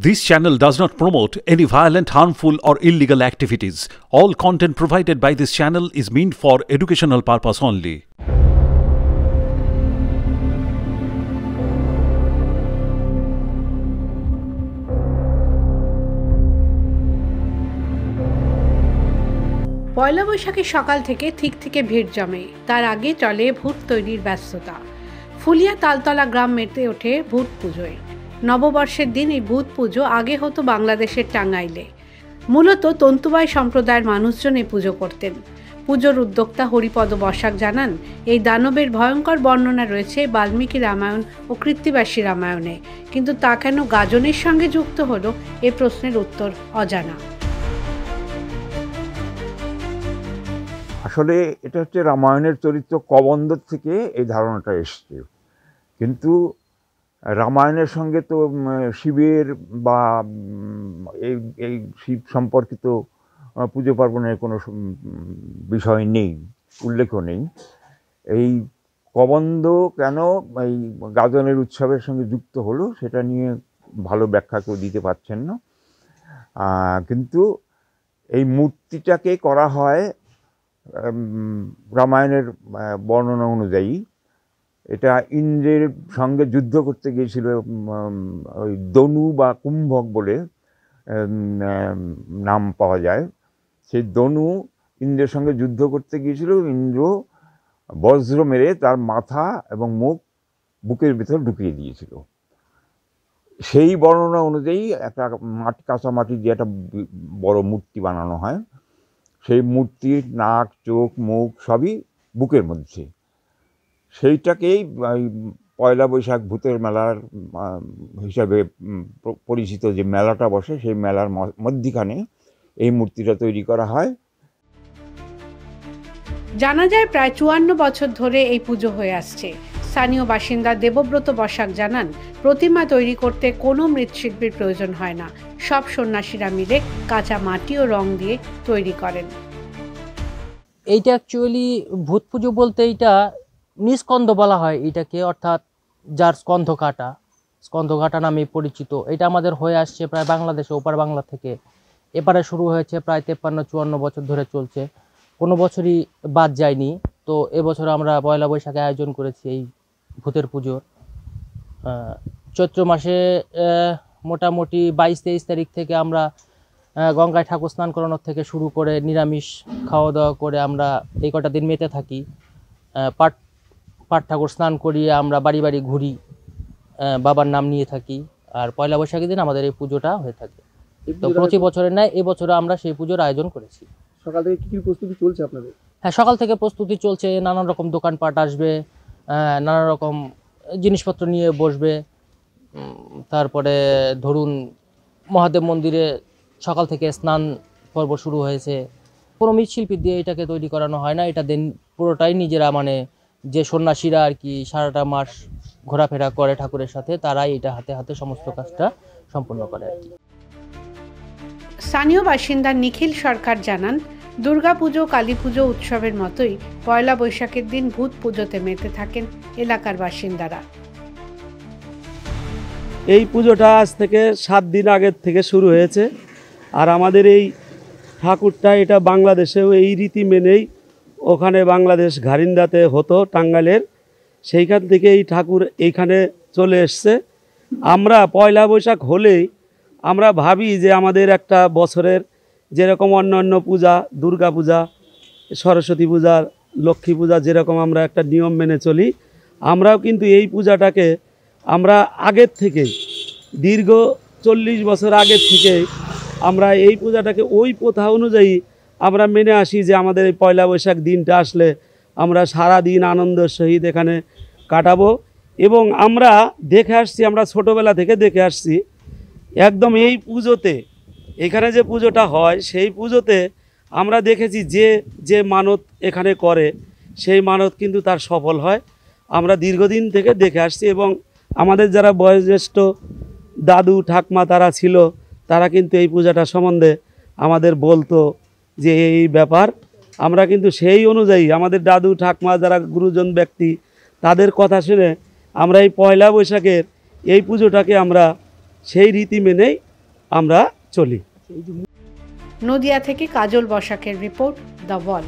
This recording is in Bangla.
This channel does not promote any violent, harmful, or illegal activities. All content provided by this channel is meant for educational purpose only. পয়লা বৈশাখের সকাল থেকে ঠিক ভিড় জমে। তার আগে চলে ভূত তৈরির ব্যস্ততা। ফুলিয়া তালতলা গ্রাম মেতে ওঠে ভূত পুজোয়। নববর্ষের দিন এই ভূত পুজো আগে হতো বাংলাদেশের টাঙ্গাইলে। মূলত তন্তুবাই সম্প্রদায়ের মানুষজন এই পুজো করতেন। পুজোর উদ্যোক্তা হরিপদ বসাক জানান, এই দানবের ভয়ঙ্কর বর্ণনা রয়েছে বাল্মীকি রামায়ণ ও কৃত্তিবাসী রামায়ণে, কিন্তু তা কেন গাজনের সঙ্গে যুক্ত হলো এ প্রশ্নের উত্তর অজানা। আসলে এটা হচ্ছে রামায়ণের চরিত্র কবন্ধ থেকে এই ধারণাটা এসছে, কিন্তু রামায়ণের সঙ্গে তো শিবের বা এই শিব সম্পর্কিত পুজো পার্বণের কোনো বিষয় নেই, উল্লেখও নেই। এই কবন্ধ কেন এই গাজনের উৎসবের সঙ্গে যুক্ত হলো সেটা নিয়ে ভালো ব্যাখ্যা কেউ দিতে পারছেন না। কিন্তু এই মূর্তিটাকে করা হয় রামায়ণের বর্ণনা অনুযায়ী। এটা ইন্দ্রের সঙ্গে যুদ্ধ করতে গিয়েছিল ওই দনু বা কুম্ভক বলে নাম পাওয়া যায়। সেই দনু ইন্দ্রের সঙ্গে যুদ্ধ করতে গিয়েছিল। ইন্দ্র বজ্র মেরে তার মাথা এবং মুখ বুকের ভিতর ঢুকিয়ে দিয়েছিল। সেই বর্ণনা অনুযায়ী একটা কাঁচা মাটি দিয়ে একটা বড় মূর্তি বানানো হয়। সেই মূর্তির নাক, চোখ, মুখ সবই বুকের মধ্যে। সেইটাকেই পয়লা বৈশাখ ভূতের মেলার হিসাবে পরিচিত যে মেলাটা বসে, সেই মেলার মধ্যিখানে এই মূর্তিটা তৈরি করা হয়। জানা যায় প্রায় 54 বছর ধরে এই পুজো হয়ে আসছে। স্থানীয় বাসিন্দা দেবব্রত বসাক জানান, প্রতিমা তৈরি করতে কোনো মৃৎশিল্পীর প্রয়োজন হয় না। সব সন্ন্যাসীরা মিলে কাঁচা মাটি ও রং দিয়ে তৈরি করেন। এইটা অ্যাকচুয়ালি ভূত পুজো বলতে এইটা নিস্কন্ধ বলা হয় এটাকে, অর্থাৎ যার স্কন্ধ কাটা নামে পরিচিত। এটা আমাদের হয়ে আসছে প্রায় বাংলাদেশে ওপার বাংলা থেকে। এপারে শুরু হয়েছে প্রায় 53-54 বছর ধরে চলছে, কোনো বছরই বাদ যায়নি। তো এবছর আমরা পয়লা বৈশাখে আয়োজন করেছি এই ভূতের পুজোর। চৈত্র মাসে মোটামুটি 22-23 তারিখ থেকে আমরা গঙ্গায় ঠাকুর স্নান করানোর থেকে শুরু করে নিরামিষ খাওয়া দাওয়া করে আমরা এই কটা দিন মেতে থাকি। পাট ঠাকুর স্নান করিয়ে আমরা বাড়ি বাড়ি ঘুরি, বাবার নাম নিয়ে থাকি। আর পয়লা বৈশাখের দিন আমাদের এই পুজোটা হয়ে থাকে। তো প্রতি বছরের ন্যায় এবছরে আমরা সেই পুজোর আয়োজন করেছি। সকাল থেকে কি প্রস্তুতি চলছে আপনাদের? হ্যাঁ, সকাল থেকে প্রস্তুতি চলছে। নানান রকম দোকানপাট আসবে, নানা রকম জিনিসপত্র নিয়ে বসবে। তারপরে ধরুন মহাদেব মন্দিরে সকাল থেকে স্নান পর্ব শুরু হয়েছে। কোনো মৃৎশিল্পী দিয়ে এটাকে তৈরি করানো হয় না। এটা দিন পুরোটাই নিজেরা, মানে যে সন্ন্যাসীরা আর কি সারাটা মাস ঘোরাফেরা করে ঠাকুরের সাথে, তারাই এটা হাতে হাতে সমস্ত কাজটা সম্পূর্ণ করে আর কি। স্থানীয় বাসিন্দা নিখিল সরকার জানান, দুর্গাপুজো, কালী পুজো উৎসবের মতোই পয়লা বৈশাখের দিন ভূত পুজোতে মেতে থাকেন এলাকার বাসিন্দারা। এই পুজোটা আজ থেকে 7 দিন আগের থেকে শুরু হয়েছে। আর আমাদের এই ঠাকুরটা এটা বাংলাদেশেও এই রীতি মেনেই ওখানে বাংলাদেশ ঘারিন্দাতে হতো টাঙ্গাইলের, সেইখান থেকে এই ঠাকুর এইখানে চলে এসছে। আমরা পয়লা বৈশাখ হলেই আমরা ভাবি যে আমাদের একটা বছরের যেরকম অন্য পূজা, দুর্গা পূজা, সরস্বতী পূজা, লক্ষ্মী পূজা যেরকম আমরা একটা নিয়ম মেনে চলি, আমরাও কিন্তু এই পূজাটাকে আমরা আগের থেকে দীর্ঘ 40 বছর আগের থেকে আমরা এই পূজাটাকে ওই প্রথা অনুযায়ী আমরা মেনে আসি যে আমাদের এই পয়লা বৈশাখ দিনটা আসলে আমরা সারা দিন আনন্দের সহিত এখানে কাটাবো। এবং আমরা দেখে আসছি, আমরা ছোটোবেলা থেকে দেখে আসছি একদম এই পুজোতে, এখানে যে পুজোটা হয় সেই পুজোতে আমরা দেখেছি যে মানত এখানে করে সেই মানত কিন্তু তার সফল হয়। আমরা দীর্ঘদিন থেকে দেখে আসছি এবং আমাদের যারা বয়োজ্যেষ্ঠ দাদু ঠাকমা তারা ছিল, তারা কিন্তু এই পূজাটা সম্বন্ধে আমাদের বলতো যে এই ব্যাপার। আমরা কিন্তু সেই অনুযায়ী আমাদের দাদু ঠাকমা যারা গুরুজন ব্যক্তি, তাদের কথা শুনে আমরা এই পয়লা বৈশাখের এই পুজোটাকে আমরা সেই রীতি মেনেই আমরা চলি। নদিয়া থেকে কাজল বসাকের রিপোর্ট, দ্য ওয়াল।